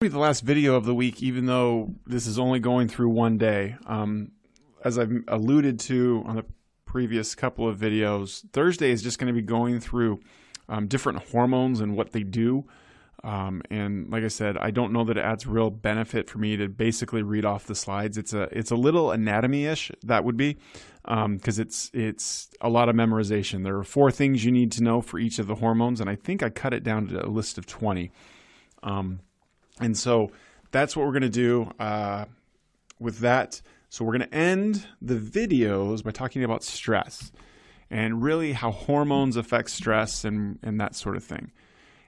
The last video of the week, even though this is only going through one day. As I've alluded to on the previous couple of videos, Thursday is just going to be going through different hormones and what they do. And like I said, I don't know that it adds real benefit for me to basically read off the slides. It's a little anatomy-ish, that would be, because it's a lot of memorization. There are 4 things you need to know for each of the hormones, and I think I cut it down to a list of 20. And so that's what we're going to do with that. So we're going to end the videos by talking about stress and really how hormones affect stress and that sort of thing.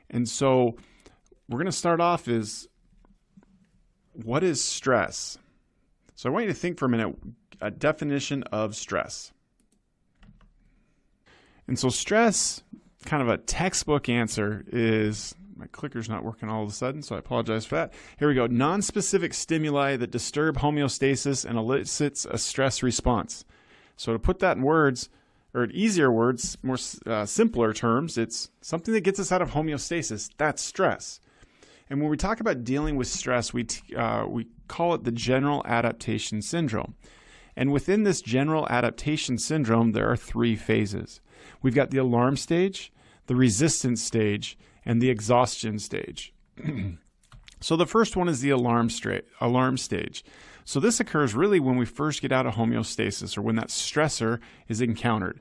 And so we're going to start off is, what is stress? So I want you to think for a minute, a definition of stress. And so stress, kind of a textbook answer is, my clicker's not working all of a sudden, so I apologize for that. Here we go. Non-specific stimuli that disturb homeostasis and elicits a stress response. So to put that in words, or in easier words, more simpler terms, it's something that gets us out of homeostasis. That's stress. And when we talk about dealing with stress, we call it the general adaptation syndrome. And within this general adaptation syndrome, there are 3 phases. We've got the alarm stage, the resistance stage, and the exhaustion stage. So the first one is the alarm stage. So this occurs really when we first get out of homeostasis, or when that stressor is encountered.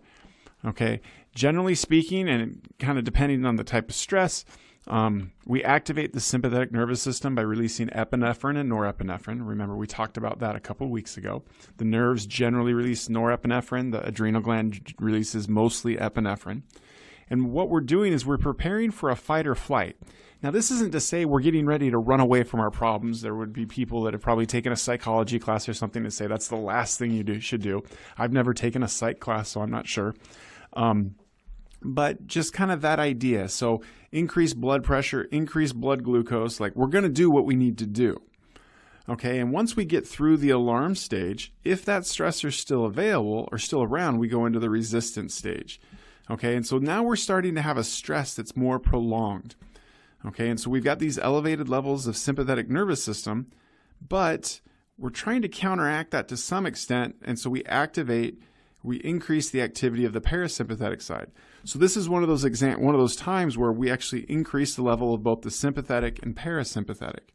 Okay, generally speaking, and kind of depending on the type of stress, we activate the sympathetic nervous system by releasing epinephrine and norepinephrine. Remember, we talked about that a couple of weeks ago. The nerves generally release norepinephrine. The adrenal gland releases mostly epinephrine. And what we're doing is we're preparing for a fight or flight. Now, this isn't to say we're getting ready to run away from our problems. There would be people that have probably taken a psychology class or something to say that's the last thing you should do. I've never taken a psych class, so I'm not sure. But just kind of that idea. So increased blood pressure, increased blood glucose, like we're going to do what we need to do. Okay, and once we get through the alarm stage, if that stressor is still available or still around, we go into the resistance stage. Okay, and so now we're starting to have a stress that's more prolonged. Okay, and so we've got these elevated levels of sympathetic nervous system, but we're trying to counteract that to some extent, and so we increase the activity of the parasympathetic side. So this is one of those times where we actually increase the level of both the sympathetic and parasympathetic.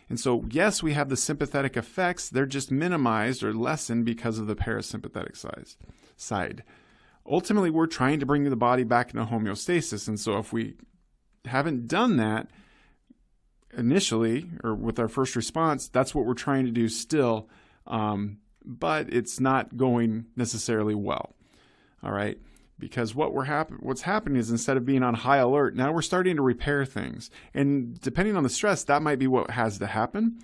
And so yes, we have the sympathetic effects, they're just minimized or lessened because of the parasympathetic side. Ultimately, we're trying to bring the body back into homeostasis. And so if we haven't done that initially, or with our first response, that's what we're trying to do still. But it's not going necessarily well. All right. Because what's happening is, instead of being on high alert, now we're starting to repair things. And depending on the stress, that might be what has to happen.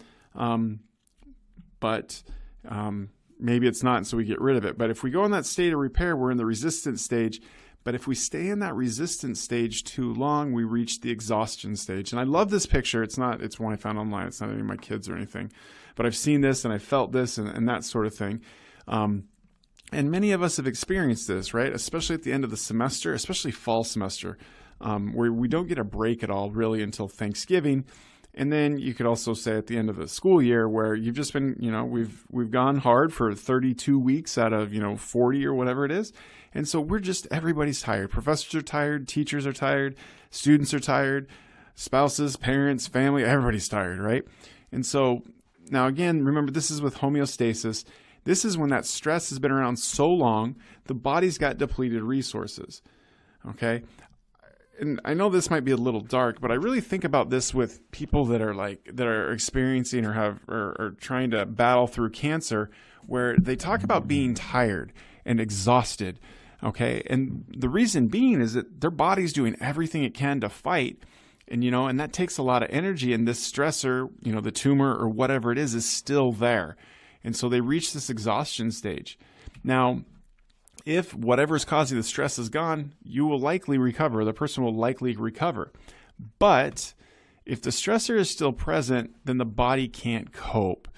Maybe it's not, and so we get rid of it. But if we go in that state of repair, we're in the resistance stage. But if we stay in that resistance stage too long, we reach the exhaustion stage. And I love this picture. It's one I found online. It's not any of my kids or anything. But I've seen this and I felt this and that sort of thing. And many of us have experienced this, right? Especially at the end of the semester, especially fall semester, where we don't get a break at all really until Thanksgiving. And then you could also say at the end of the school year, where you've just been, we've gone hard for 32 weeks out of, 40 or whatever it is. And so everybody's tired. Professors are tired, teachers are tired, students are tired, spouses, parents, family, everybody's tired, right? And so now again, remember, this is with homeostasis. This is when that stress has been around so long, the body's got depleted resources, okay? And I know this might be a little dark, but I really think about this with people that are experiencing or are trying to battle through cancer, where they talk about being tired and exhausted. Okay. And the reason being is that their body's doing everything it can to fight. And that takes a lot of energy, and this stressor, the tumor or whatever it is still there. And so they reach this exhaustion stage. Now, if whatever's causing the stress is gone, you will likely recover. The person will likely recover. But if the stressor is still present, then the body can't cope.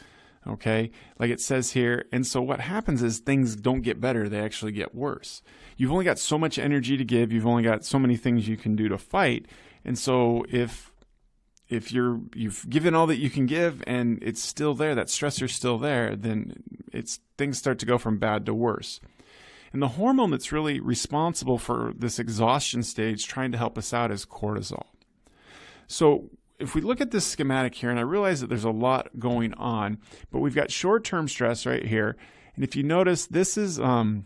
Okay, like it says here. And so what happens is things don't get better. They actually get worse. You've only got so much energy to give. You've only got so many things you can do to fight. And so if if you've given all that you can give and it's still there, that stressor's still there, then things start to go from bad to worse. And the hormone that's really responsible for this exhaustion stage trying to help us out is cortisol. So if we look at this schematic here, and I realize that there's a lot going on, but we've got short-term stress right here. And if you notice, this is kind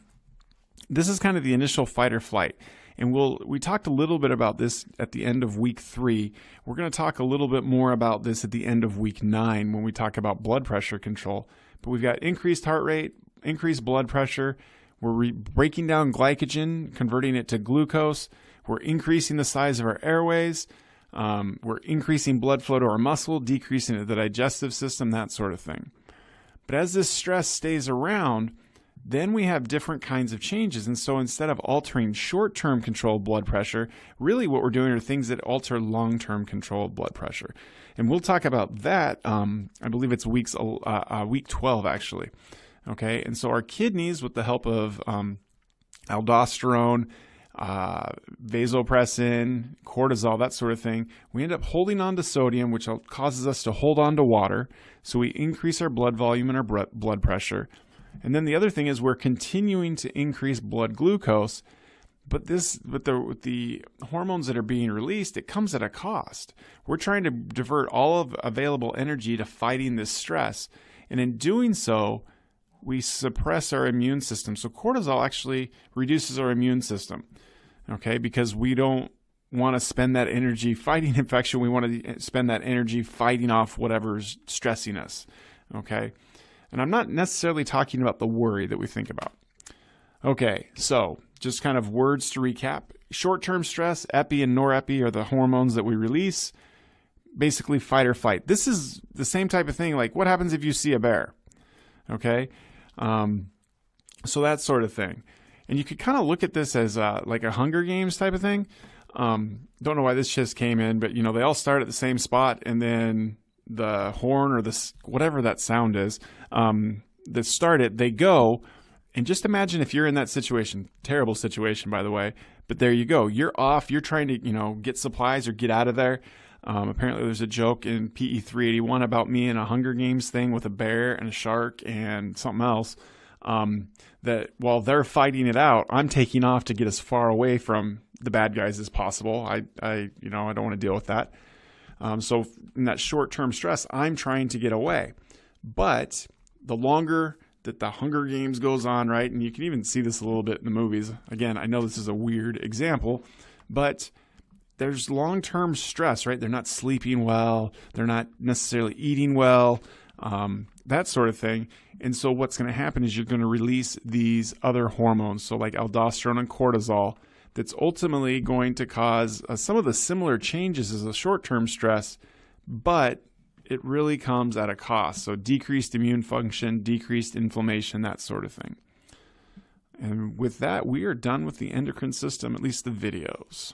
of the initial fight or flight. And we talked a little bit about this at the end of week 3. We're going to talk a little bit more about this at the end of week 9 when we talk about blood pressure control. But we've got increased heart rate, increased blood pressure. We're breaking down glycogen, converting it to glucose. We're increasing the size of our airways. We're increasing blood flow to our muscle, decreasing the digestive system, that sort of thing. But as this stress stays around, then we have different kinds of changes. And so instead of altering short-term controlled blood pressure, really what we're doing are things that alter long-term controlled blood pressure. And we'll talk about that, I believe it's week 12 actually. Okay, and so our kidneys, with the help of aldosterone, vasopressin, cortisol, that sort of thing, we end up holding on to sodium, which causes us to hold on to water. So we increase our blood volume and our blood pressure. And then the other thing is we're continuing to increase blood glucose, but with the hormones that are being released, it comes at a cost. We're trying to divert all of available energy to fighting this stress. And in doing so, we suppress our immune system. So cortisol actually reduces our immune system, okay? Because we don't want to spend that energy fighting infection. We want to spend that energy fighting off whatever's stressing us, okay? And I'm not necessarily talking about the worry that we think about. Okay, so just kind of words to recap. Short-term stress, epi and norepi are the hormones that we release. Basically fight or flight. This is the same type of thing, like what happens if you see a bear? Okay, so that sort of thing. And you could kind of look at this as like a Hunger Games type of thing. Don't know why this just came in, but they all start at the same spot, and then the horn or whatever that sound is that started, they go. And just imagine if you're in that situation, terrible situation, by the way, but there you go. You're off. You're trying to, get supplies or get out of there. Apparently there's a joke in PE 381 about me in a Hunger Games thing with a bear and a shark and something else, that while they're fighting it out, I'm taking off to get as far away from the bad guys as possible. I don't want to deal with that. So in that short-term stress, I'm trying to get away. But the longer that the Hunger Games goes on, right, and you can even see this a little bit in the movies. Again, I know this is a weird example, but there's long-term stress, right? They're not sleeping well. They're not necessarily eating well, that sort of thing. And so what's going to happen is you're going to release these other hormones, so like aldosterone and cortisol, that's ultimately going to cause some of the similar changes as a short-term stress, but it really comes at a cost. So decreased immune function, decreased inflammation, that sort of thing. And with that, we are done with the endocrine system, at least the videos.